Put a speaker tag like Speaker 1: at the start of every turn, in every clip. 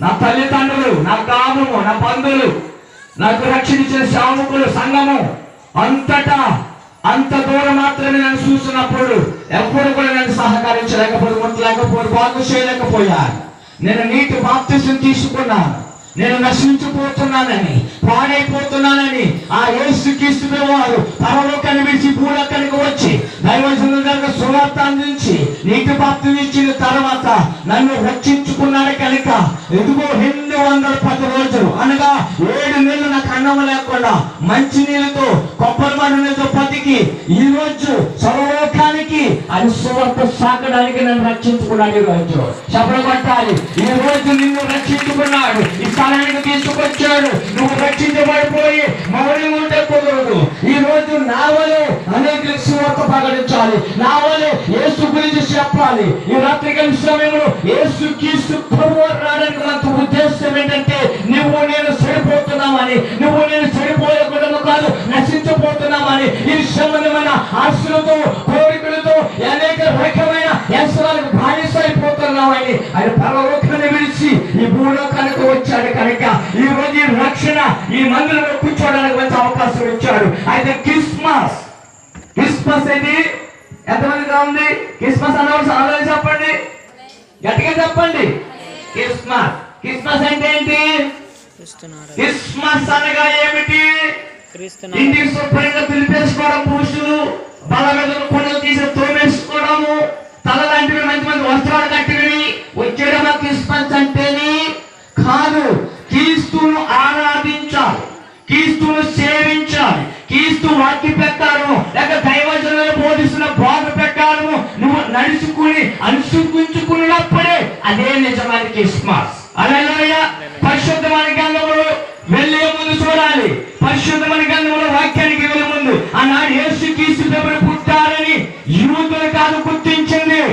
Speaker 1: నా తల్లిదండ్రులు, నా గ్రామము, నా బంధువులు, నాకు రక్షణ ఇచ్చిన సేవకులు, సంఘము అంతటా అంత దూరం మాత్రమే నన్ను చూస్తున్నప్పుడు ఎప్పుడు కూడా నన్ను సహకరించలేకపోతే, ముట్టలేకపోతే, బాగు చేయలేకపోయాను. నేను నీటి బాప్తిసం తీసుకున్నాను. నేను నశించిపోతున్నానని, పాడైపోతున్నానని ఆ యేసుక్రీస్తు వారు పరలోకాన్ని విడిచి భూలోకానికి వచ్చి దైవజనులకు సువార్త అందించి నీటి బాప్తిసం ఇచ్చిన తర్వాత నన్ను రక్షించుకున్నాడు కనుక ఎదుగో 210 రోజులు అనగా 7 నెలలు నాకు అన్నం లేకుండా మంచి నీళ్ళతో కొబ్బరి నీళ్ళతో బతికి ఈ రోజు సర్వలోకానికి అది సువార్త సాగడానికి నన్ను రక్షించుకున్నాడు. ఈ రోజు శబర కొట్టాలి. ఈ రోజు నిన్ను రక్షించుకున్నాడు, ఈ స్థానానికి తీసుకొచ్చాడు. నువ్వు రక్షించబడిపోయి మౌనం ఉంటే కుదరదు. ఈ రోజు నా వలె అనేకులకు సువార్త ప్రకటించాలి, నా వలె యేసు గురించి చెప్పాలి. ఈ రాత్రికాల సమయంలో యేసుక్రీస్తు ప్రభువు రావడానికి మనకు ఉద్దేశం ఏంటంటే నువ్వు నేను సరిపోతున్నామని, నువ్వు నేను సరిపోయకుండా కాదు, నశించిపోతున్నామని. ఈ సంబంధమైన ఆశలతో, కోరికలతో అనేక రకమైన యశ్వరాలకు బానిసైపోతున్నామని ఆయన పరలోకాన్ని విడిచి ఈ భూలోకానికి వచ్చాడు కనుక ఈ రోజు ఈ రక్షణ ఈ మందిరంలో కూర్చోవడానికి మంచి అవకాశం ఇచ్చాడు. అయితే క్రిస్మస్ ఏంటి? ఎంతమందిగా ఉంది క్రిస్మస్ అన్నవాళ్ళు? చెప్పండి, గట్టిగా చెప్పండి. క్రిస్మస్ అంటే ఏంటి? క్రిస్మస్ అనగా ఏమిటి? ఇంటికి శుభ్రంగా పిలిపేసుకోవడం, పురుషులు బల మీద కొండలు తీసి తోమేసుకోవడము, తల లాంటివి మంచి మంచి వస్త్రాలు కట్టివి వచ్చేయడం క్రిస్మస్ అంటేనే కాదు. క్రీస్తును ఆరాధించాలి, క్రీస్తును సేవించాలి, క్రీస్తు వాక్య ప్రకారం లేక దైవజనులు బోధిస్తున్న బోధ ప్రకారం నువ్వు నడుచుకుని అనుసరించుకున్నప్పుడే అదే నిజమైన క్రిస్మస్. హల్లెలూయా. పరిశుద్ధమైన గ్రంథములు వెళ్ళే ముందు చూడాలి. పరిశుద్ధమైన గ్రంథముల వాక్యానికి వెళ్ళే ముందు ఆనాడు యేసుక్రీస్తు ప్రభువు పుట్టారని యూదులు కాదు గుర్తించింది,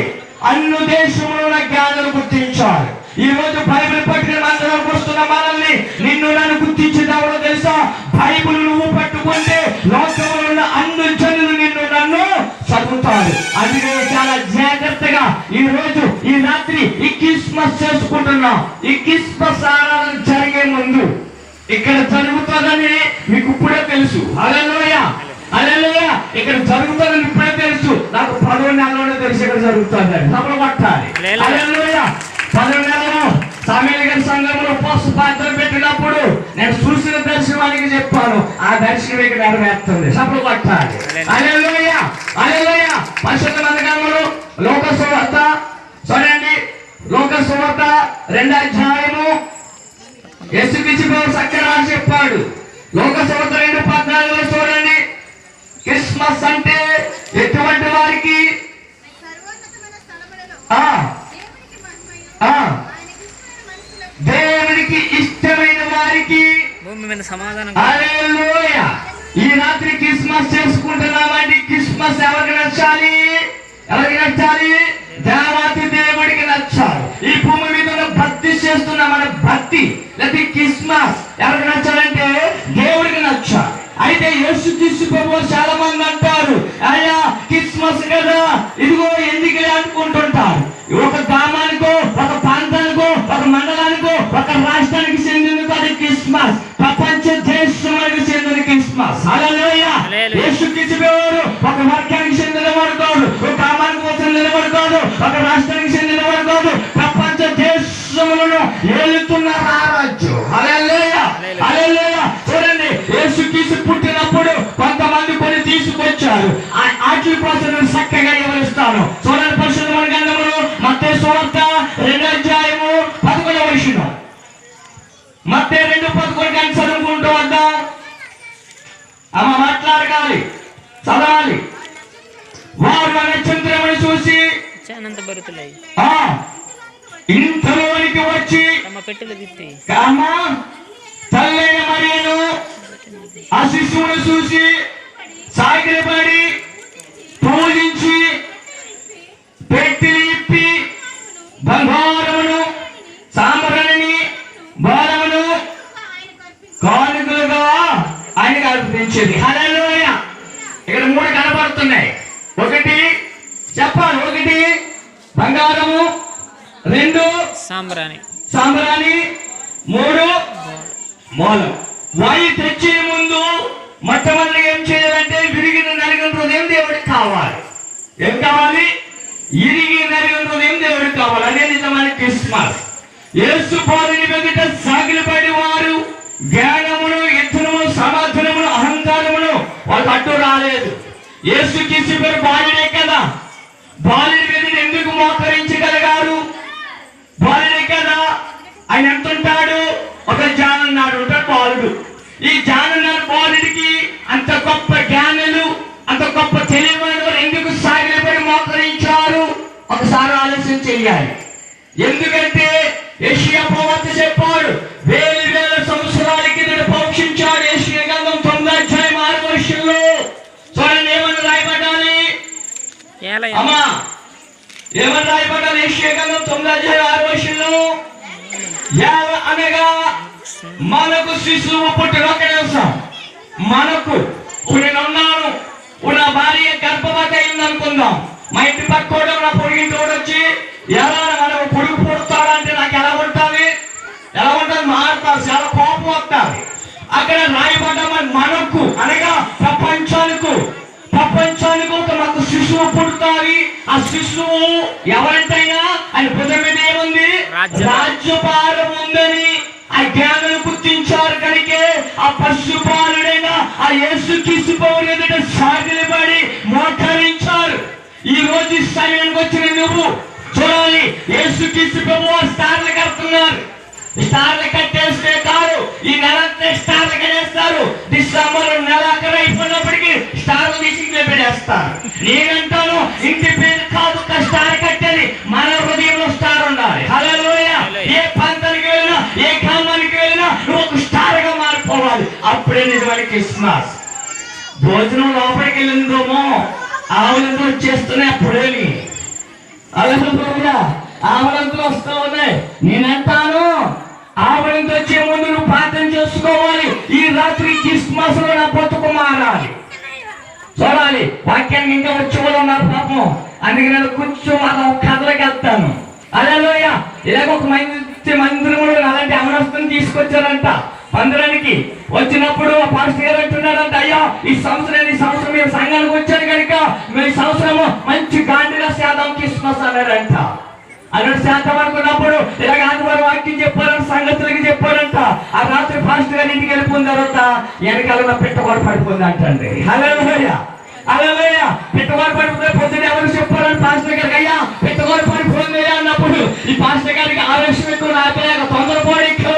Speaker 1: అన్ని దేశంలో జ్ఞానులు గుర్తించారు. ఈ రోజు బైబిల్ పట్టుకుని మందిరానికి వస్తున్న మనల్ని నిన్ను నన్ను గుర్తించేదెవరో తెలుసా? బైబిల్ నువ్వు పట్టుకుంటే లోకంలో ఉన్న అన్ని జనులు నిన్ను నన్ను చదువుతారు. అందుకే చాలా జాగ్రత్తగా ఈ రోజు ఈ రాత్రి ఈ క్రిస్మస్ చేసుకుంటున్నాం. ఈ క్రిస్మస్ ఆరాధన జరిగే ముందు ఇక్కడ జరుగుతుందని మీకు ఇప్పుడే తెలుసు. హల్లెలూయా, హల్లెలూయా. ఇక్కడ జరుగుతుందని ఇప్పుడే తెలుసు. నాకు 10వ నెలలోనే తెలుసు ఇక్కడ జరుగుతుందని. సభలు పట్టాలి. హల్లెలూయా. 10వ నెలలో సమూయేలు గారి సంఘంలో ఉపవాస ప్రార్థన పెట్టినప్పుడు నేను చూసిన దర్శనానికి చెప్పాను. ఆ దర్శనం ఇక్కడ నెరవేరుతుంది. సభలు పట్టాలి. హల్లెలూయా, హల్లెలూయా. పరిశుద్ధ గ్రంథంలో లోక సువార్త చూడండి, లోక సువార్త 2వ అధ్యాయము యేసుక్రీస్తు ప్రభువు చక్కగా చెప్పాడు. లోక సువార్త 2:14 చూడండి. క్రిస్మస్ అంటే ఎటువంటి వారికి? దేవునికి ఇష్టమైన వారికి సమాధానం. హల్లెలూయా. ఈ రాత్రి క్రిస్మస్ చేసుకుంటున్నామండి. క్రిస్మస్ ఎవరికి నచ్చాలి? ఎవరికి నచ్చాలి? దేవాతి దేవుడికి నచ్చాలి. ఈ భూమి మీద భక్తి చేస్తున్న మన భక్తి లేదా క్రిస్మస్ ఎవరికి నచ్చాలంటే దేవుడికి నచ్చాలి. అయితే యేసుక్రీస్తు ప్రభువు చాలా మంది అంటారు, అయ్యా క్రిస్మస్ కదా ఇదిగో ఎందుకు అనుకుంటుంటారు. ఒక గ్రామానికో, ఒక ప్రాంతానికో, ఒక మండలానికో, ఒక రాష్ట్రానికి చెందిన కాదు క్రిస్మస్, ప్రపంచ దేశానికి చెందిన క్రిస్మస్. హల్లెలూయా. యేసుక్రీస్తు ప్రభువు ఒక వర్గానికి చెందినవాడు కాదు, ఒక గ్రామానికి చెందినవాడు కాదు, ఒక రాష్ట్రానికి చెందినవాడు కాదు, ప్రపంచ దేశములను ఏలుతున్న రారాజు. హల్లెలూయా, హల్లెలూయా. చూడండి, యేసుక్రీస్తు పుట్టినప్పుడు కొంతమంది కొన్ని తీసుకొచ్చారు. వాటి కోసం చక్కగా వివరిస్తాను. చూడండి, పరిశుద్ధమైన గ్రంథంలో మత్తయి సువార్త 2వ అధ్యాయము 11వ వచనం. మత్తయి 2:11 చదువుకుంటూ వద్దాం. అమ్మ మాట్లాడగాలి, చదవాలి. వారు నక్షత్రమును చూసి ఇంతలోనికి వచ్చి తల్లైన మరియను ఆ శిశువును చూసి సాగిలపడి పూజించి పెట్టిలి ఇప్పి బంగారమును సాంబ్రాణిని బాలమును కానుకలుగా ఆయనకు అర్పించేది. హల్లెలూయా. ఇక్కడ 3 కనబడుతున్నాయి. ఒకటి చెప్పాలి, ఒకటి బంగారము, 2
Speaker 2: సాంబ్రాణి.
Speaker 1: సాంబ్రాణి, 3 మూలం. వాయు తెచ్చే ముందు మొట్టమొదటి ఏం చేయాలంటే విరిగిన నలిగిన హృదయం దేవుడికి కావాలి. ఏం కావాలి? ఇరిగి నలిగిన హృదయం దేవుడికి కావాలి. అదే నిజమైన క్రిస్మస్. యేసు పాదని ఎదుట సాగిలపడి వారు జ్ఞానమును, యత్నమును, సమాధానమును, అహంకారమును వాళ్ళు అడ్డు రాలేదు. యేసు కిసి పేరు బాలుడే కదా, బాలుడి మీద ఎందుకు మోకరించగలిగారు? బాలుడే కదా. ఆయన ఎంత ఉంటాడు? ఒక జానన్నాడు ఉంటాడు బాలుడు. ఈ జానన్నాడు బాలుడికి అంత గొప్ప జ్ఞానులు, అంత గొప్ప తెలివైన వారు ఎందుకు సాగిలపడి మోకరించారు? ఒకసారి ఆలోచన చెయ్యాలి. ఎందుకంటే యెషయా ప్రవక్త చెప్పాడు, వేల సంవత్సరాల కిందట పౌక్షించాడు. యెషయా గ్రంథం 9:6 చూడండి ఏమని రాయబడాలి అమ్మా, ఏమని రాయబడాలి? యెషయా గ్రంథం 9:6 అనగా మనకు శిశువు పుట్టిన ఒక నిమిషం. మనకు నేనున్నాను, నా భార్య గర్భవతి అయింది అనుకుందాం. మా ఇంటి పక్కోడు, నా పొడిగింటి వాడు వచ్చి ఎలా మనకు పొడుగు పుడతాడంటే నాకు ఎలా ఉంటుంది? మారుతారు, చాలా కోపం వస్తుంది. అక్కడ రాయబడ్డ మనకు అనగా ప్రపంచానికి ఒక మాకు శిశువు పుడతాది. ఆ శిశువు ఎవరంటైనా ఆయన భుజం మీద ఏముంది? రాజ్యభారం ఉందని ఆ జ్ఞానులు గుర్తించారు. కనుకే ఆ పశుపాలుడైన ఆ యేసు క్రీస్తు ఎదుట సాగిలపడి మోకరించారు. ఈ రోజు సమయానికి వచ్చిన నువ్వు చూడాలి, యేసు క్రీస్తు ప్రభువు స్టార్లు కడుతున్నారు. స్టార్లు కట్టేస్తే కాదు, ఈ నెల స్టార్లు కట్టేస్తారు. డిసెంబర్ నెలాఖరు అయిపోయినప్పటికీ స్టార్లు తీసి పెట్టేస్తారు. నేనంటాను, ఇంటి పేరు కాదు ఒక స్టార్ కట్టేది, మన హృదయంలో స్టార్ ఉండాలి. హల్లెలూయా. ఏ ప్రాంతానికి వెళ్ళినా, ఏ గ్రామానికి వెళ్ళినా నువ్వు ఒక స్టార్ గా మారిపోవాలి. అప్పుడే నిజమైన క్రిస్మస్. భోజనం లోపలికి వెళ్ళిందేమో ఆవులంతా వచ్చేస్తున్నాయి. అప్పుడేమి ఆవులంతా వస్తూ ఉన్నాయి. నేనంటాను, ఆవులంతా వచ్చే ముందు నువ్వు ప్రార్థన చేసుకోవాలి. ఈ రాత్రి క్రిస్మస్ లో నా బతుకు మారాలి. చూడాలి, వాక్యానికి ఇంకా వచ్చే వాళ్ళు ఉన్నారు పాపం. అందుకే నేను కొంచెం కథలోకి వెళ్తాను. హల్లెలూయా. ఇలాగ ఒక మందిరంలో అలాంటి అవనస్తుని తీసుకొచ్చారంట మందిరానికి. వచ్చినప్పుడు ఆ పాస్టర్ గారు అంటున్నాడంట, అయ్యా ఈ సంవత్సరం మీరు సంఘానికి వచ్చారు కనుక మీ సంవత్సరము మంచి గాంధీగా శాతం క్రిస్మస్ అన్నారంట. అన్నాడు శాతం అనుకున్నప్పుడు ఇలాగ ఆదివారం వాక్యం చెప్పారంట, సంగతులకి చెప్పారంట. ఆ రాత్రి పాస్టర్ గారు ఇంటికి వెళ్ళిపోయిన తర్వాత వెనకాల పెట్టగోడ పడిపోయింది అంటండి. హల్లెలూయా. హల్లెలూయా. పెట్టగోడ పడిపోతే పొద్దున ఎవరు చెప్పారని పాస్టర్ గారికి, అయ్యా పెట్టగోడ పడిపోయింది అన్నప్పుడు ఈ పాస్టర్ గారికి ఆవేశం ఎక్కువ, రాకపోయాక తొందరపడి ఎక్కువ,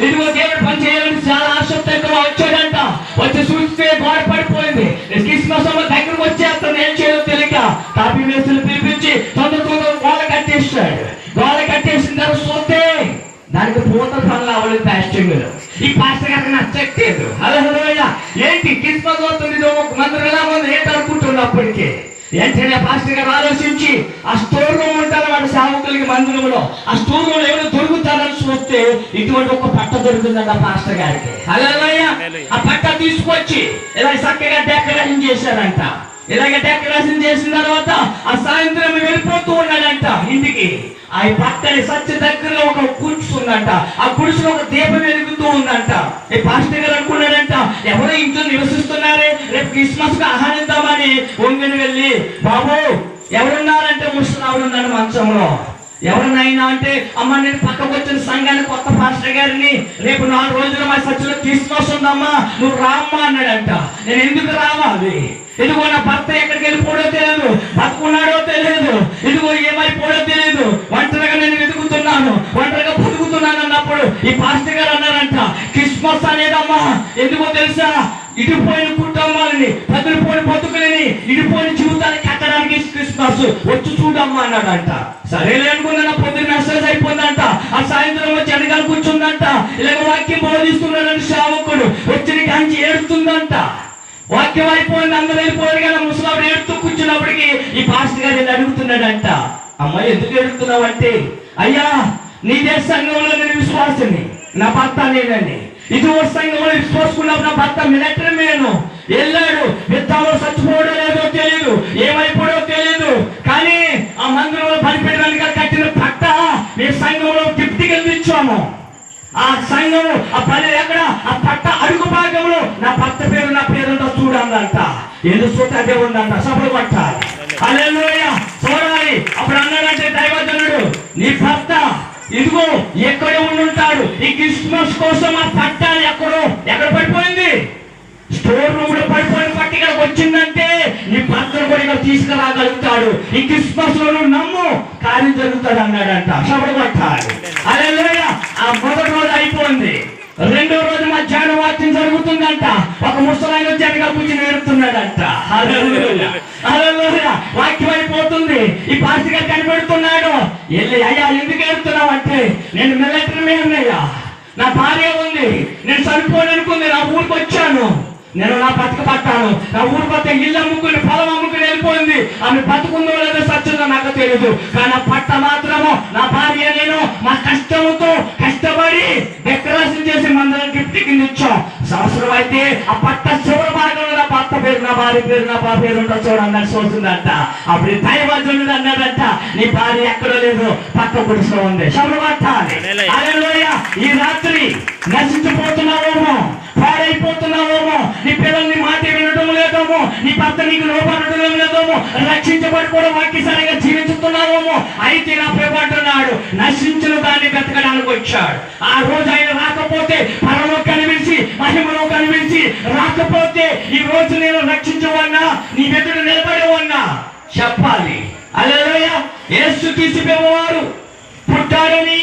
Speaker 1: ఇదిగో దేవుడు పని చేయాలని చాలా ఆసక్తి ఎక్కువ వచ్చాడంట. వచ్చి చూస్తే గోడ పడిపోయింది. క్రిస్మస్ దగ్గరకు వచ్చేస్తాను, ఏం చేయాలో తెలియక కాపీ వేసులు పిలిపించి తొందర గోడ కట్టేస్తాడు. గోడ కట్టేసిన తర్వాత చూస్తే దానికి పూత పనులు అవ్వలేదు పాస్టింగ్. ఈ పాస్టర్ గారికి నచ్చట్లేదు. హల్లెలూయా. ఏంటి క్రిస్మస్ అవుతుంది, మందిరంలా ఉంది ఏంటనుకుంటున్నప్పటికీ వెంటనే పాస్టర్ గారు ఆలోచించి ఆ స్టోర్ రూమ్ ఉంటారు వాడు సేవకులకి మందిరంలో, ఆ స్టోర్ రూమ్ ఏమైనా దొరుకుతారని చూస్తే ఇటువంటి ఒక పట్ట దొరుకుతుందంట పాస్టర్ గారికి. హల్లెలూయా. ఆ పట్ట తీసుకొచ్చి ఇలా చక్కగా డెకరేషన్ చేశారంట. ఇలాగ డెకరేషన్ చేసిన తర్వాత ఆ సాయంత్రం వెళ్ళిపోతూ ఉన్నాడంట ఇంటికి. ఆ పక్కనే సత్య దగ్గరలో ఒక గుడిసె ఉందంట. ఆ గుడిసెలో ఒక దీపం వెలుగుతూ ఉందంట. ఈ పాస్టర్ గారు అనుకున్నాడంట, ఎవరో ఇంట్లో నివసిస్తున్నారే, రేపు క్రిస్మస్ కు ఆహ్వానిద్దామని ఒంగిని వెళ్ళి, బాబు ఎవరున్నారంటే ముసలావిడ ఉన్నాడు మంచంలో. ఎవరినైనా అంటే, అమ్మ నేను పక్కకు వచ్చిన సంఘానికి కొత్త పాస్టర్ గారిని, రేపు 4 రోజులు మా చర్చిలో క్రిస్మస్ ఉందమ్మా, నువ్వు రామ్మా అన్నాడంట. నేను ఎందుకు రావాలి? ఇదిగో నా భర్త ఎక్కడికి వెళ్ళిపోవడో తెలియదు, బతుకున్నాడో తెలియదు, ఇదిగో ఏమైపోవడో తెలియదు, ఒంటరిగా నేను వెతుకుతున్నాను, ఒంటరిగా బతుకుతున్నాను అన్నప్పుడు ఈ పాస్టర్ గారు అన్నారంట, క్రిస్మస్ అనేదమ్మా ఎందుకో తెలుసా, ఇడిపోయిన కుటుంబాలని, పదిలిపోయిన బతుకులని, ఇడిపోయిన జీవితాన్ని కట్టడానికి క్రిస్మస్, వచ్చి చూడమ్మా అన్నాడంట. సరేలే అనుకున్నా. పొద్దున్న మెసేజ్ అయిపోయిందంట. ఆ సాయంత్రం వచ్చి వెనకాల కూర్చుందంట. ఇలాగ వాక్యం బోధిస్తున్నాడని సేవకుడు వచ్చి కాంచి ఏడుతుందంట. వాక్యం అయిపోయింది, అందరూ వెళ్ళిపోయారు కదా, ముసలాడు ఏడుతూ కూర్చున్నప్పటికీ ఈ పాస్టర్ గారు వెళ్ళి అడుగుతున్నాడంట, అమ్మాయి ఎందుకు ఏడుతున్నావు అంటే, అయ్యా నీదే సంఘంలో నేను విశ్వాసిని, నా భర్త నేనని. ఇది ఒక సంఘంలో విశ్వాసుకున్నప్పుడు నా భర్త మిలిటరీ మేను వెళ్ళాడు, యుద్ధంలో చచ్చిపోవడో లేదో తెలియదు, ఏమైపోయో తెలియదు, కానీ ఆ మందిరంలో పనిపెట్టడానికి కట్టిన పట్ట మీ సంఘంలో గిఫ్ట్ కింద ఇచ్చాము. ఆ సంఘము ఆ పల్లె ఎక్కడ ఆ పట్ట అడుగు భాగంలో నా భర్త పేరు నా పేరుంటో చూడాలంట. ఎందుకు చూస్తే అదే ఉందంట. సభలు పట్టాలి. హల్లెలూయా. చూడాలి. అప్పుడు అన్నాడంటే దైవజనుడు, నీ భర్త ఇదిగో ఎక్కడే ఉండుంటాడు. ఈ క్రిస్మస్ కోసం ఆ పట్టాలు ఎక్కడ పడిపోయింది? స్టోర్ రూమ్ లో పడిపోయిన పట్టి ఇక్కడికి వచ్చిందంటే నీ భర్తను కూడా ఇక్కడ తీసుకురాగలుగుతాడు. ఈ క్రిస్మస్ లో నువ్వు నమ్ము, కార్యం జరుగుతాడు అన్నాడంట. సభలు పట్టాలి. హల్లెలూయా. ఆ మొదటి రోజు అయిపోయింది. రెండో రోజు మధ్యాహ్నం వాక్యం జరుగుతుందంట. ఒక ముసలాయన వచ్చి వెనక కూర్చుని ఏడుతున్నాడంట. హల్లెలూయా. హల్లెలూయా. వాక్యం అయిపోతుంది. ఈ పాస్టర్ గారు కనిపెడుతున్నాడు. వెళ్ళి, అయ్యా ఎందుకు ఏడుతున్నావు అంటే, నేను మిలిటరీ మేనయ్యా, నా భార్య ఉంది, నేను చనిపోననుకుంది, నా ఊరికి వచ్చాను, నేను నా బతుకు పట్టాను, నా ఊరు పట్ట ఇల్లు అమ్ముకుని పొలం అమ్ముకుని వెళ్ళిపోయింది, ఆమె బతుకుందో లేదో సచ్చిందో నాకు తెలియదు, కానీ ఆ పట్ట మాత్రము నా భార్య నేను మా కష్టంతో కష్టపడి డెకరేషన్ చేసి మందరం గిఫ్ట్ కింద ఇచ్చాం. సంవత్సరం అయితే ఆ పట్ట చివరి భాగంలో నా భర్త పేరు నా భార్య పేరు నా బాబు పేరు ఉంటా చూడండి చూస్తుందంట. అప్పుడు దైవజనుడు అన్నాడంట, నీ భార్య ఎక్కడో లేదు, పక్క గుడిసెలో ఉంది. శవరు పట్టాలి. హల్లెలూయా. ఈ రాత్రి నశించిపోతున్నావేమో, పాడైపోతున్నావేమో, నీ పిల్లల్ని మాట వినడం లేదేమో, నీ భర్త నీకు లోపడటం లేదేమో, రక్షించబడిపోవడం వాక్య సరిగా జీవించుతున్నావేమో, అయితే నా పేపడుతున్నాడు నశించిన దాన్ని బ్రతకడానికి వచ్చాడు. ఆ రోజు ఆయన రాకపోతే, పరలో కనిపించి మహిమలో కనిపించి రాకపోతే, ఈ రోజు నేను రక్షించవన్నా, నీ ఎదురు నిలబడవన్నా చెప్పాలి. హల్లెలూయా. యేసు తీసిపోయేవారు పుట్టాడని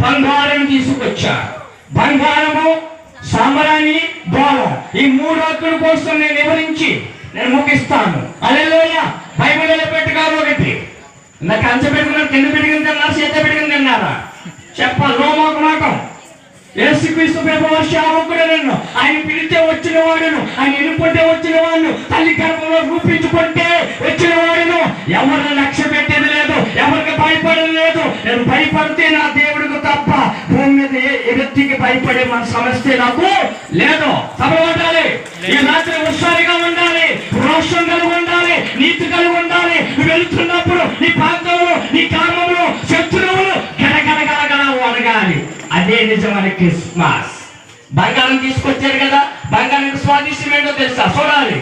Speaker 1: బంగారం తీసుకొచ్చాడు. బంగారము, సాంబ్రాణి, బోళం, ఈ మూడు హక్కుల కోసం నేను వివరించి నేను ముగిస్తాను. హల్లెలూయా. బైబిల్లో పెట్టుకారు ఒకటి, నాకు అంచ పెట్టుకున్నారు, కింద పెట్టుకుని తిన్నారు, చేత పెట్టుకుని తిన్నారా చెప్పాలి. రోమోకమాటం. యేసుక్రీస్తు ప్రభువు సేవకుడు నన్ను, ఆయన పిలితే వచ్చిన వాడును, ఆయన ఎన్నుకుంటే వచ్చిన వాడును, తల్లి గర్భంలో రూపించుకుంటే వచ్చిన వాడును. ఎవరిని లక్ష్య పెట్టేది లేదు, ఎవరికి భయపడేది లేదు. నేను భయపడితే నా దేవుడికి తప్ప భూమి మీద ఏ వ్యక్తికి భయపడే మన సమస్య నాకు లేదు. సభలు ఈ రాత్రి హుషారుగా ఉండాలి, రోషం కలిగి ఉండాలి, నీతి కలిగి ఉండాలి. నువ్వు వెళుతున్నప్పుడు నీ ప్రాంతంలో నీ గ్రామంలో శత్రువులు గడగడగడగడ వడగాలి. అదే నిజమైన క్రిస్మస్. బంగారం తీసుకొచ్చారు కదా, బంగారం స్వాదిష్టం ఏంటో తెలుసా? చూడాలి.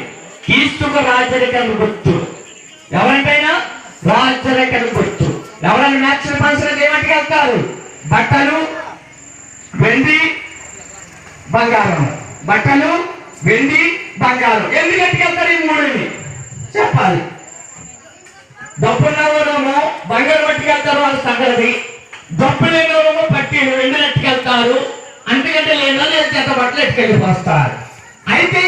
Speaker 1: క్రీస్తుకు రాజరికం గుర్తు. ఎవరికైనా రాజరికం గుర్తు. ఎవరైనా నేచురల్ ఫంక్షన్ ఏమంటికి వెళ్తారు? బట్టలు, వెండి, బంగారం. బట్టలు, వెండి, బంగారం. ఎందుకు ఎట్టుకెళ్తారు ఈ మూడుని చెప్పాలి. డబ్బున్నవారేమో బంగారం పట్టుకెళ్తారు, వాళ్ళ సంగతి. డబ్బు లేనివారేమో పట్టీలు వెండి ఎట్టుకెళ్తారు, అంతకంటే లేదా చేత బట్టలు ఎట్టుకెళ్ళిపోస్తారు. అయితే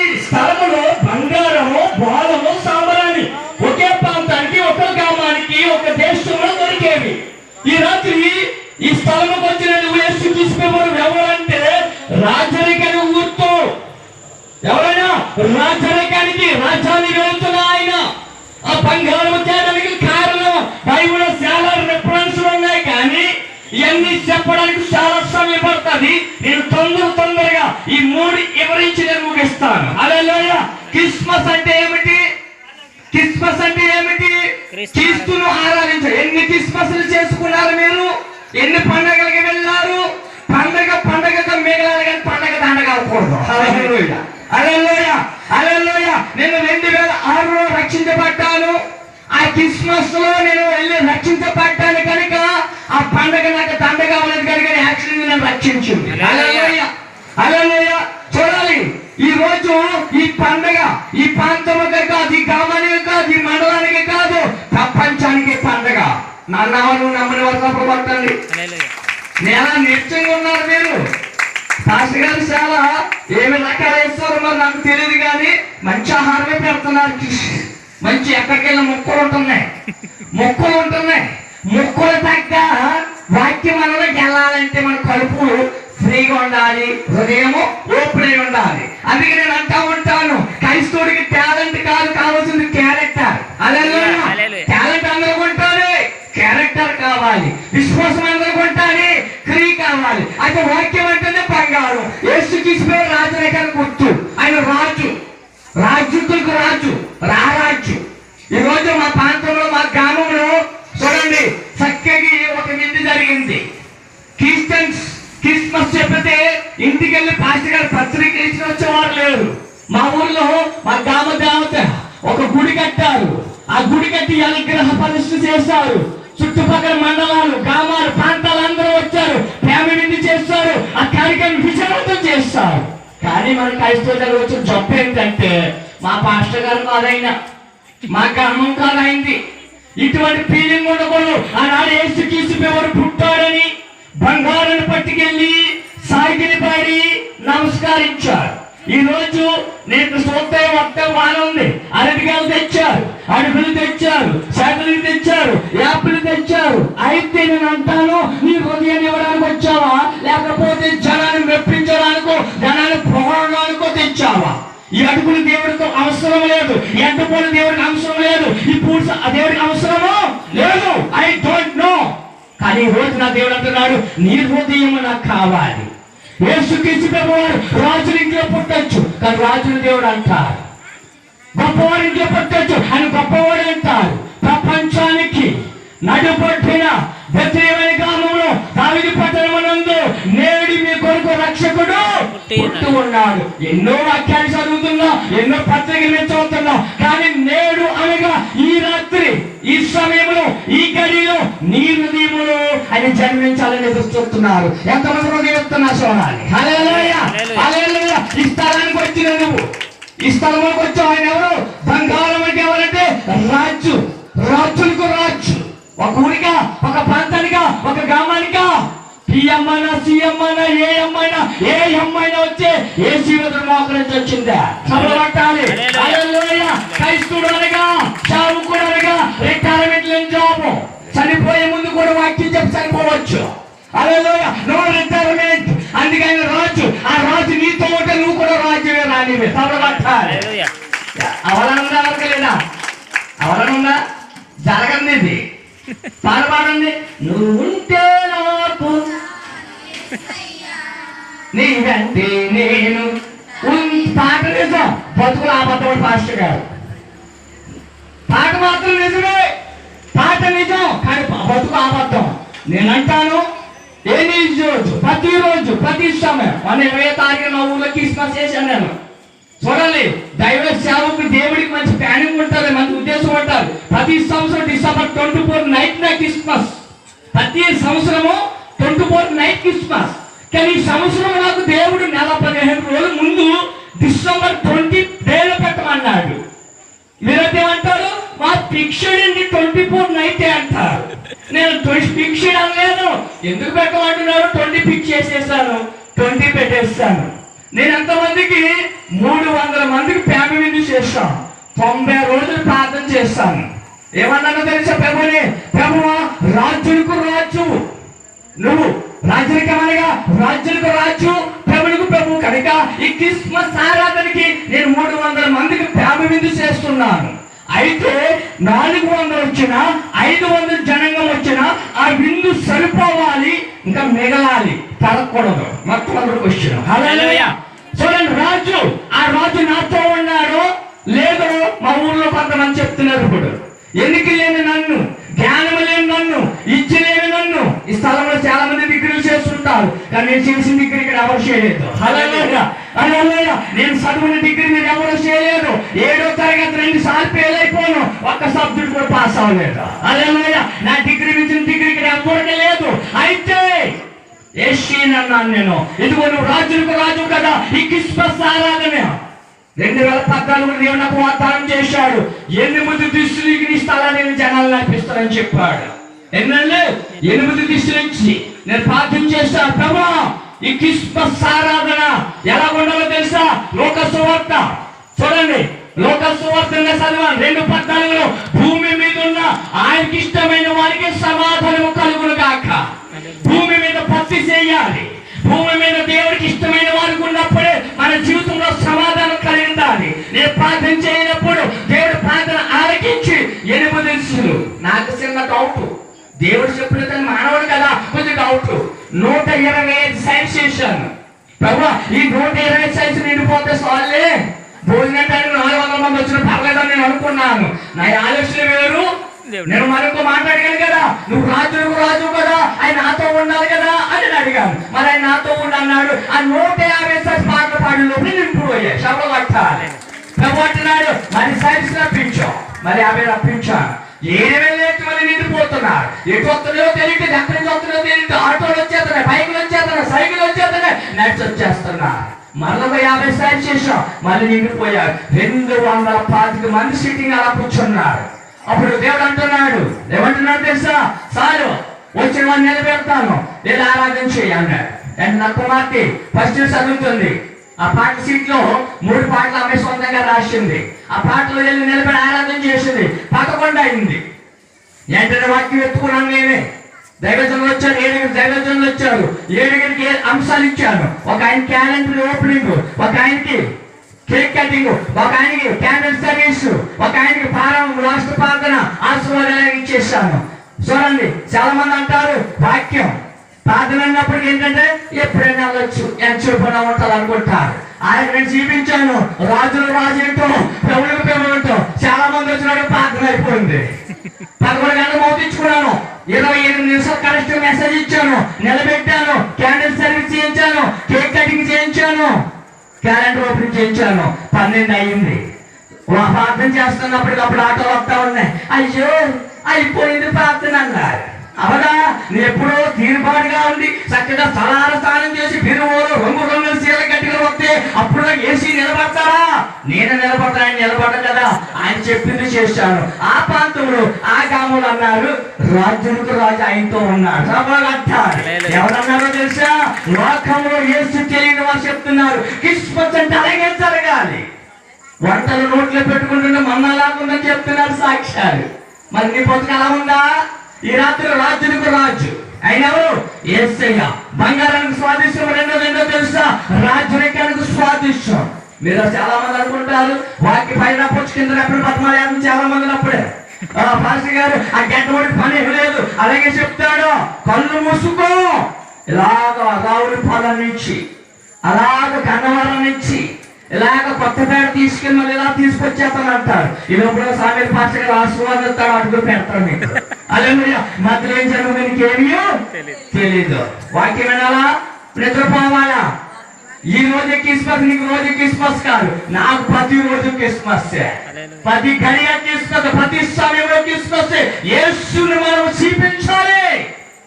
Speaker 1: ఈ స్థలములో బంగారము, బోళము, సాంబ్రాణి ఒకే ప్రాంతానికి, ఒక గ్రామానికి, ఒక దేశంలో దొరికేవి. ఈ రాత్రి ఈ స్థలముకు వచ్చిన యేసు తీసుకునేవారు ఎవరంటే రాజరికానికి గుర్తు. ఎవరైనా రాజరికానికి, రాజ్యాన్ని వెళ్తున్న ఆయన ఆ బంగారం చేయడానికి కారణం బైబిల్లో చాలా రిఫరెన్స్లు ఉన్నాయి, కానీ ఇవన్నీ చెప్పడానికి చాలా సమయం పడుతుంది. నేను తొందరగా ఈ మూడు వివరించి నేను ముగిస్తాను. హల్లెలూయా. క్రిస్మస్ అంటే ఏమిటి? క్రిస్మస్ అంటే ఏమిటి? క్రీస్తును ఆరాధించారు. ఎన్ని క్రిస్మస్లు చేసుకున్నారు మీరు? ఎన్ని పండగలకి వెళ్ళారు? పండగగా మిగలాలి, కానీ పండగ దండగా అవ్వకూడదు. హల్లెలూయా. హల్లెలూయా. హల్లెలూయా. నేను 2006లో రక్షించబడ్డాను. ఆ క్రిస్మస్ లో నేను వెళ్ళి రక్షించబడ్డాను కనుక ఆ పండగ నాకు దండగా ఉన్నది కనుక యాక్సిడెంట్ నన్ను రక్షించింది. హల్లెలూయా. హల్లెలూయా. చూడాలి. ఈ రోజు ఈ పండగ ఈ ప్రాంతానికి కాదు, ఈ గ్రామానికి కాదు, ఈ మండలానికి కాదు, ప్రపంచానికి పండగ. నా నామను నమ్మని వారు పట్టండి. నేను నిత్యంగా ఉన్నారు మీరు. శాస్త్రి గారు చాలా ఏమి రకాలు వేస్తారో మరి నాకు తెలియదు, కానీ మంచి ఆహారమే పెడుతున్నారు. మంచి ఎక్కడికెళ్ళిన మొక్కలు ఉంటున్నాయి. మొక్కలు తగ్గ వాక్యం అనేది వెళ్ళాలంటే మన కడుపు ఫ్రీగా ఉండాలి, హృదయము ఓపెన్ అయి ఉండాలి. అందుకే నేను అంటా ఉంటాను, క్రైస్తవుడికి టాలెంట్ కాదు, కావాల్సింది క్యారెక్టర్. హల్లెలూయా. టాలెంట్ అందరూ కొంటారు, క్యారెక్టర్ కావాలి. విశ్వాసం అందరూ కొంటారు, క్రియ కావాలి. అయితే వాక్యం అంటేనే బంగారం. యేసు తీసుకునే రాజరికానికి గుర్తు. ఆయన రాజు, రాజులకు రాజు, రారాజు. ఈ రోజు మా ప్రాంతంలో, మా గ్రామంలో చూడండి, చక్కగా ఒక విందు జరిగింది. క్రిస్టియన్స్ క్రిస్మస్ చెప్తే ఇంటికి వెళ్ళి పాస్టర్ గారు పత్రిక ఇచ్చి వచ్చేవారు లేరు. మా ఊర్లో మా గ్రామ దేవత ఒక గుడి కట్టారు. ఆ గుడి కట్టి అనుగ్రహ ప్రతిష్ఠ చేశారు. చుట్టుపక్కల మండలాలు, గ్రామాలు, ప్రాంతాలు అందరూ వచ్చారు. ఫ్యామిలీ చేస్తారు. ఆ కార్యక్రమం విజయవంతం చేస్తారు. కానీ మన క్రైస్తవులు వచ్చిన జబ్బు ఏంటంటే మా పాస్టర్ గారు కాదైనా, మా గ్రామం కాదైంది. ఇటువంటి ఫీలింగ్ ఉండకూడదు. ఆనాడు యేసుక్రీస్తు ఎవరు పుట్టాడని బంగారాన్ని పట్టుకెళ్ళి సాగిని పాడి నమస్కరించారు. ఈ రోజు నేను చూస్తే మొత్తం బాగుంది. అరటికాయలు తెచ్చారు, అడుగులు తెచ్చారు, చేతులు తెచ్చారు, యాపిల్ తెచ్చారు. అయితే నేను అంటాను, నీ హృదయాన్ని ఇవ్వడానికి వచ్చావా, లేకపోతే జనాన్ని మెప్పించడానికో జనాన్ని పొగడడానికో తెచ్చావా? ఈ అడుగులు దేవుడికి అవసరం లేదు, ఈ ఎండపూలు దేవుడికి అవసరం లేదు, ఈ పూట దేవుడికి అవసరమో లేదు. I don't know. కానీ ఈ రోజు నా దేవుడు అంటున్నాడు, నీ హృదయం నాకు కావాలి. యేసుక్రీస్తు ప్రభువారు రాజుల ఇంట్లో పుట్టచ్చు, కానీ రాజుల దేవుడు అంటారు. గొప్పవారి ఇంట్లో పుట్టచ్చు అని గొప్పవాడు అంటారు. ప్రపంచానికి నడుపట్టిన బెత్లెహేము గ్రామంలో దావీదు పట్టణమునందు నేడు మీ కొరకు రక్షకుడు పుట్టి ఉన్నాడు. ఎన్నో వాక్యాలు చదువుతున్నాం, ఎన్నో పత్రికలు మేము చదువుతున్నాం. కానీ నేడు అనగా ఈ రాత్రి, ఈ సమయంలో, ఈ గడిలో నీ హృదయములో ఆయన జన్మించాలని ఎదురు చూస్తున్నారు. ఎంతమంది హృదయం చూడాలి. హల్లెలూయా, హల్లెలూయా. ఈ స్థలానికి వచ్చిన నువ్వు, ఈ స్థలంలోకి వచ్చావు. ఆయన ఎవరు? బంగారం అంటే ఎవరంటే రాజు, రాజులకు రాజు. ఒక ఊరిగా, ఒక ప్రాంతానిగా, ఒక గ్రామానిగా, పిఎం అయినా, సీఎం అయినా, ఏ అమ్మైనా వచ్చే ఏ జీవితం మోకరించి వచ్చిందా? చదవబట్టాలి. హల్లెలూయా. క్రైస్తవుడు అనగా, చావుకుడు అనగా రిటైర్మెంట్ లేని జాబు. చనిపోయే ముందు కూడా వాక్యం చెప్పి చనిపోవచ్చు. హల్లెలూయా. No retirement. అందుకని రాజు, ఆ రాజు నీతో ఉంటే నువ్వు కూడా రాజ్యమే రానివే. చదవబట్టాలి. అవలనుందా, అవరకలేదా? అవలనుందా? జరగంది ఇది. పాడబాడండి. నువ్వు ఉంటే నాకు నీవంటే నేను. పాట నిజం, బతుకులు అబద్ధం. పాస్టర్ గారు పాట మాత్రం నిజమే, పాట నిజం, కానీ బతుకు అబద్ధం. నేనంటాను, ఎన్ని రోజు, ప్రతిరోజు, ప్రతి సమయం. మన 20వ తారీఖు నా ఊళ్ళో క్రిస్మస్ చేశాను నేను. చూడండి, దైవ సేవకు దేవుడికి మంచి ప్లానింగ్ ఉంటుంది, మంచి ఉద్దేశం ఉంటుంది. ప్రతి సంవత్సరం డిసెంబర్ 24 నైట్ నా క్రిస్మస్. ప్రతి సంవత్సరము 24 నైట్ క్రిస్మస్. కానీ ఈ సంవత్సరం నాకు దేవుడు నెల 15 రోజుల ముందు డిసెంబర్ 20 పెట్టమన్నాడు. మీరేమంటారు? మా ఫిక్స్డ్ అండి 24 నైటే అంటారు. నేను 20 ఫిక్స్డ్ అనలేదు. ఎందుకు పెట్టమంటున్నారు? 20 ఫిక్స్ చేసేసాను, 20 పెట్టేస్తాను. నేను ఎంతమందికి 300 మందికి ఫ్యామిలీ విందు చేస్తాను. 90 రోజులు ప్రార్థన చేస్తాను. ఏమన్నానో తెలుసా? ప్రభుని, ప్రభువా, రాజులకు రాజు నువ్వు, రాజరికమనగా రాజులకు రాజు, ప్రభులకు ప్రభు కనుక ఈ క్రిస్మస్ ఆరాధనకి నేను 300 మందికి ఫ్యామిలీ విందు చేస్తున్నాను. అయితే 400 వచ్చినా, 500 జనంగం వచ్చినా ఆ విందు సరిపోవాలి, ఇంకా మిగలాలి, తరగకూడదు. మొత్తం అందరికి వచ్చిన. హల్లెలూయా. చూడండి, రాజు, ఆ రాజు నాతో ఉన్నాడు లేదో మా ఊర్లో కొంతమంది చెప్తున్నారు. ఇప్పుడు ఎన్నిక లేని నన్ను, జ్ఞానం లేని నన్ను, ఇచ్చి లేని నన్ను. ఈ స్థలంలో చాలా మంది డిగ్రీలు చేస్తుంటారు, కానీ నేను చేసిన డిగ్రీ ఇక్కడ ఎవరు చేయలేదు. హల్లెలూయా, హల్లెలూయా. నేను చదువున డిగ్రీ మీరు ఎవరు చేయలేదు. 7వ తరగతి 2 సార్లు ఫెయిల్ అయిపోను, ఒక్క సబ్జెక్ట్ కూడా పాస్ అవ్వలేదు. హల్లెలూయా. నా డిగ్రీ మించిన డిగ్రీ ఇక్కడ ఎవరికి లేదు. అయితే అన్నాను నేను, ఇదిగో నువ్వు రాజులకు రాజు కదా. ఈ క్రిస్మస్ ఆరాధన 2014 దేవుడు నాకు వాగ్దానం చేశాడు. 8 దిశలు నీ స్థలాన్ని జనాలు నడిపిస్తానని చెప్పాడు. ఎన్నండి 8 దిశలు ఇచ్చి నేను ప్రార్థన చేస్తాను. ప్రభువా, ఈ క్రిస్మస్ ఆరాధన ఎలా ఉండాలో తెలుసా? లోక సువార్త చూడండి, లోక సువార్త చదివాను 2:14. భూమి మీద ఉన్న ఆయనకి ఇష్టమైన వారికి సమాధానము కలుగును గాక. భూమి మీద భక్తి చేయాలి. భూమి మీద దేవుడికి ఇష్టమైన వారికి ఉన్నప్పుడే మన జీవితంలో సమాధానం కలిగిందాలి. నేను ప్రార్థన చేయనప్పుడు దేవుడు ప్రార్థన ఆలకించి 8 దిశలు. నాకు చిన్న డౌట్, దేవుడు చెప్పిన మానవుడు కదా, కొంచెం డౌట్. 125 సైన్స్ చేశాను. ప్రభు, ఈ 120 సైన్స్ నిండిపోతే చాలే, భోజనం 400 మంది వచ్చిన పర్లేదని నేను అనుకున్నాను. నా ఆలోచన వేరు, నేను మనకు మాట్లాడగలను కదా, నువ్వు రాజులకు రాజు కదా, ఆయన నాతో ఉండాలి కదా అని అడిగాను. మరి ఆయన నాతో ఉండన్నాడు. ఆ 150 పాటలు పాడిలో ఇంప్రూవ్ అయ్యాయి. శబ్దం పట్టాలి ప్రభు అంటున్నాడు. మరి సైన్స్ రప్పించాం, మరి 50 రప్పించాను. 7,000 మంది నిండిపోతున్నారు. ఎటు వస్తున్నాయో తెలియదు, ఎక్కడి నుంచి వస్తున్నాయో తెలియదు. ఆటోలు వచ్చేస్తున్నాయి, బైకులు వచ్చేస్తున్నాయి, సైకిల్ వచ్చేస్తున్నాయి, నడిచి వచ్చేస్తున్నారు. మరొక 50 సైన్స్ చేసాం, మళ్ళీ నిండిపోయారు. 225 మంది సిట్టింగ్ అలా కూర్చున్నారు. అప్పుడు దేవుడు అంటున్నాడు, ఏమంటున్నాడు తెలుసా? చాలు, వచ్చిన వాడిని నిలబెడతాను, లేదా ఆరాధన చేయి అన్నాడు. అంటే నా కుమార్తె ఫస్ట్ చదువుతుంది. ఆ పాట సీట్ లో 3 పాటలు ఆమె సొంతంగా రాసింది. ఆ పాటలో వెళ్ళి నిలబడి ఆరాధన చేసింది. 11 అయింది. వెంటనే వాక్యం ఎత్తుకున్నాను నేనే. దైవజనులు వచ్చారు, 7 దైవజనులు వచ్చారు. 7 అంశాలు ఇచ్చాను. ఒక ఆయన క్యాలెండర్ ఓపెనింగ్, ఒక ఆయనకి కేక్ కటింగ్, ఒక ఆయనకి క్యాండిల్ సర్వీస్, ఒక ఆయనకి ప్రారంభం, లాస్ట్ ప్రార్థన, ఆశీర్వాదాలు ఇచ్చేసాను. చూడండి, చాలా మంది అంటారు వాక్యం ప్రార్థన అన్నప్పటికీ ఏంటంటే ఎప్పుడైనా వెళ్ళొచ్చు, ఎంతసేపు ఉంటారు అనుకుంటారు. ఆయన నేను చూపించాను, రాజులు రాజు ఏంటో, ప్రభులకు ప్రభు ఏంటో. చాలా మంది వచ్చినాడు, ప్రార్థన అయిపోయింది. 11 గంటలు మోపించుకున్నాను. 28 నిమిషాలు కరెక్ట్ మెసేజ్ ఇచ్చాను, నిలబెట్టాను, క్యాండిల్ సర్వీస్ చేయించాను, కేక్ కటింగ్ చేయించాను, క్యాలెండర్ ఓపెన్ చేయించాను. 12 అయింది. ప్రార్థన చేస్తున్నప్పటికప్పుడు ఆటోలు వస్తా ఉన్నాయి. అయ్యో అయిపోయింది ప్రార్థన అన్నారు. అవదా, నేను ఎప్పుడో తీరుబాటుగా ఉంది, చక్కగా స్థలాల స్నానం చేసి బిరువులు రంగుల చీరలు గట్టిగా వస్తే అప్పుడు ఏసీ నిలబడతారా? నేను నిలబడతా, ఆయన నిలబడ్డా కదా. ఆయన చెప్పింది చేశాను. ఆ ప్రాంతంలో ఆ గ్రామంలో అన్నారు, రాజులకు రాజు ఆయనతో ఉన్నాడు. ఎవరన్నారో తెలుసా? లోకంలో ఏసు తెలియని వారు చెప్తున్నారు, క్రిస్మస్ అంటే అలాగే జరగాలి, వంటలు నోట్లో పెట్టుకుంటుంటే మన్నా లాగుందని చెప్తున్నారు సాక్ష్యాలు. మరి నీ బతుకు ఎలా ఉందా? ఈ రాత్రి రాజులకు రాజు ఆయన ఎవరు? యేసయ్య. బంగారానికి స్వాదిష్టం, రెండో తెలుసా? రాజరికానికి స్వాదిష్టం. మీరు చాలా మంది అనుకుంటారు వాకి పైన పొచ్చు కింద ఎప్పుడు పద్మాలయాన్ని చాలా మంది అప్పుడే పాస్టర్ గారు ఆ గంటవాడికి పని లేదు. అలాగే చెప్తాడు, కళ్ళు మూసుకో, ఇలాగ రావుడి పాలన నుంచి, అలాగ కన్నవరం నుంచి, ఇలాగ కొత్తపేట తీసుకెళ్ళి మళ్ళీ ఇలా తీసుకొచ్చేస్తాను అంటారు. ఈ లోపల సామీల పాస్టర్ గారు ఆశీర్వాదిస్తాడు, అడుగు పెడతాడు మీకు. అలా మధ్యలో ఏం జరుగుతుంది నీకేమీ తెలీదు. వాక్యం వినాలా, నిద్రపోవాలా. ఈ రోజు క్రిస్మస్, నీకు రోజు క్రిస్మస్ కాదు, నాకు ప్రతి రోజు క్రిస్మస్, ప్రతి గడియ క్రిస్మస్, ప్రతి సమయంలో క్రిస్మస్. యేసుని మనం చూపించాలి.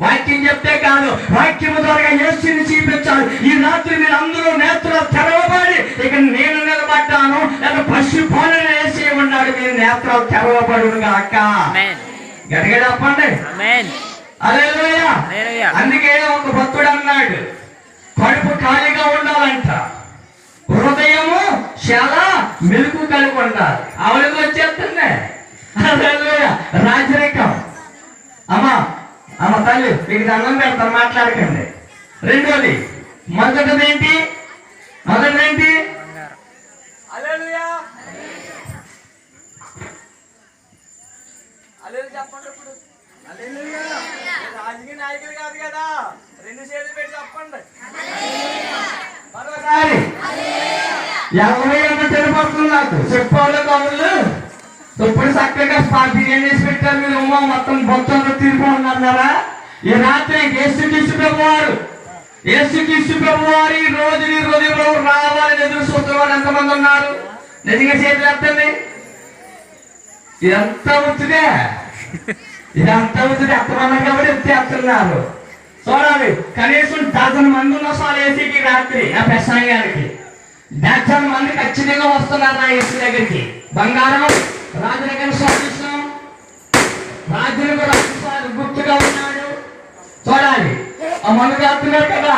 Speaker 1: వాక్యం చెప్తే కాదు, వాక్యం ద్వారా యేసుని చూపించాలి. ఈ రాత్రి మీరు అందరూ నేత్రాలు తెరవబడి, ఇక నేను నిలబడ్డాను, లేదా పశు పాలన వేసి ఉన్నాడు, మీరు నేత్రాలు తెరవబడును గాక. గట్టిగా చెప్పండి హల్లెలూయా. అందుకే ఒక భక్తుడు అన్నాడు, కడుపు ఖాళీగా ఉండాలంట, హృదయము చాలా మెలుకు కలిగి ఉండాలి. అవలకు వచ్చేస్తుంది హల్లెలూయా. రాజరికం. అమ్మ తల్లి మీకు దండం పెడతాను, మాట్లాడకండి. రెండోది, మొదటిదేంటి? హల్లెలూయా చెప్పండి. ఇప్పుడు రాజకీయ నాయకులు కాదు కదా, 2 చేతులు పెట్టి చెప్పండి మరోసారి. 50 తెలిపడుతుంది నాకు. చెప్పాలి కవులు ఇప్పుడు చక్కగా పార్టీ ఏం చేసి పెట్టారు మీరు? మొత్తం బొత్తంలో తీర్పు ఉన్నారా? ఈ రాత్రి యేసుక్రీస్తు ప్రభువారు ఈ రోజు నీ హృదయంలో రావాలని ఎదురు చూస్తున్నారు. ఎంతమంది ఉన్నారు? నిజంగా చేతులు ఎత్తండి. ఇదంతా వచ్చిందే, ఎంతమంది కాబట్టి ఎత్తేస్తున్నారు. చూడాలి, కనీసం 10 మంది ఉన్న చాలు ఏసీకి రాత్రి. ఆ ప్రసంగానికి 10 మంది ఖచ్చితంగా వస్తున్నారు నా ఏసీ దగ్గరికి. బంగారం రాజరికం స్వాదిష్టం, రాజులకు రాజు గుర్తుగా ఉన్నాడు. చూడాలి, ఆ మందు కాస్తున్నారు కదా,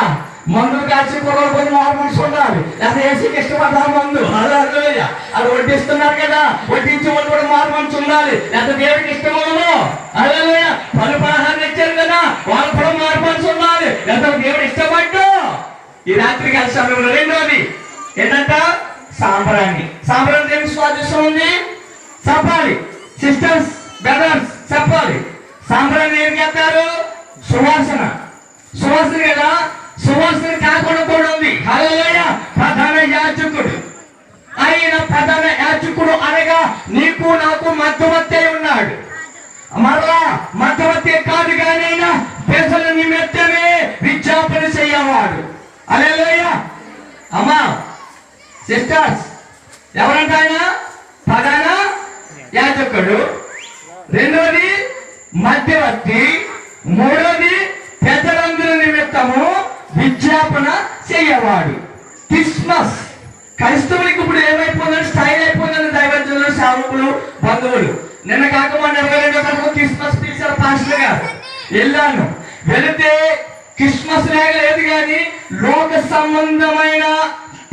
Speaker 1: మందులు కాల్చి కుర్రలు మార్మల్స్ ఉండాలి. లేదా ఏసీకి ఇష్టపడ్డారు మందు, హల్లెలూయా. అది వడ్డిస్తున్నారు కదా, వడ్డించే వాళ్ళు కూడా మార్మల్స్ ఉండాలి. లేదా దేవుడికి ఇష్టమో హల్లెలూయా. పలు పలహారం ఇచ్చారు కదా, వాళ్ళు కూడా మార్మల్స్ ఉండాలి. లేదా దేవుడు ఇష్టపడ్డు. ఈ రాత్రి కాల సమయంలో రెండోది ఏంటంట? సాంబ్రాణి. దేనికి స్వాదిష్టం ఉంది? చెప్పాలి సిస్టర్స్, బ్రదర్స్, చెప్పాలి. సాంబ్రాణి ఏం చేస్తారు? సువాసన కదా. సువాసన కాకుండా కూడా ఉంది. హల్లెలూయా. ప్రధాన యాజకుడు, ఆయన ప్రధాన యాజకుడు అనగా నీకు నాకు మధ్యవర్తి ఉన్నాడు. మరలా మధ్యవర్తి కాదు కానీ ప్రజల నిమిత్తమే విజ్ఞాపన చేయవాడు. హల్లెలూయా. అమ్మా సిస్టర్స్, ఎవరంట ఆయన? ప్రధాన యాజకుడు, రెండోది మధ్యవర్తి, మూడోది ప్రజలందరి నిమిత్తము విజ్ఞాపన చేయవాడు. క్రిస్మస్ క్రైస్తవులకి ఇప్పుడు ఏమైపోయిందని స్టైల్ అయిపోయిందని దైవజనులు, సేవకులు, బంధువులు. నిన్న కాక మన 22వ తారీఖు క్రిస్మస్ పిలిచారు పాస్టర్ గారు. వెళ్ళాను. వెళితే క్రిస్మస్ లేదు కానీ లోక సంబంధమైన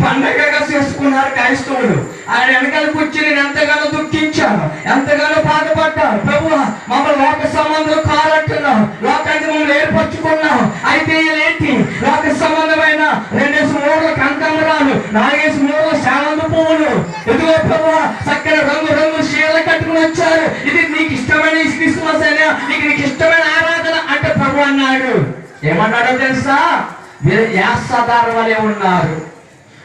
Speaker 1: పండగగా చేసుకున్నారు క్రైస్తవులు. ఆయన వెనకాల కూర్చొని నేను ఎంతగానో దుఃఖించాను, ఎంతగానో బాధపడ్డాను. ప్రభువా, మమ్మల్ని లోక సంబంధం కాలంటున్నాం, లోకానికి మమ్మల్ని ఏర్పరచుకున్నాం. అయితే ఏంటి? లోక సంబంధమైన 2 కంకమరాలు, 4 శామంతి పువ్వులు, ఎదుగో ప్రభువా చక్కని రంగు రంగు చీరలు కట్టుకుని వచ్చారు. ఇది నీకు ఇష్టమైన క్రిస్మస్ అయినా, నీకు ఇష్టమైన ఆరాధన అంటే ప్రభు అన్నాడు. ఏమన్నాడో తెలుసా? యాసదారు వలె ఉన్నారు.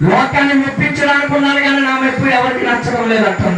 Speaker 1: లోకాన్ని మెప్పించడానికి ఉన్నారు కానీ నా మెప్పు ఎవరికి నచ్చడం లేదంటున్నారు.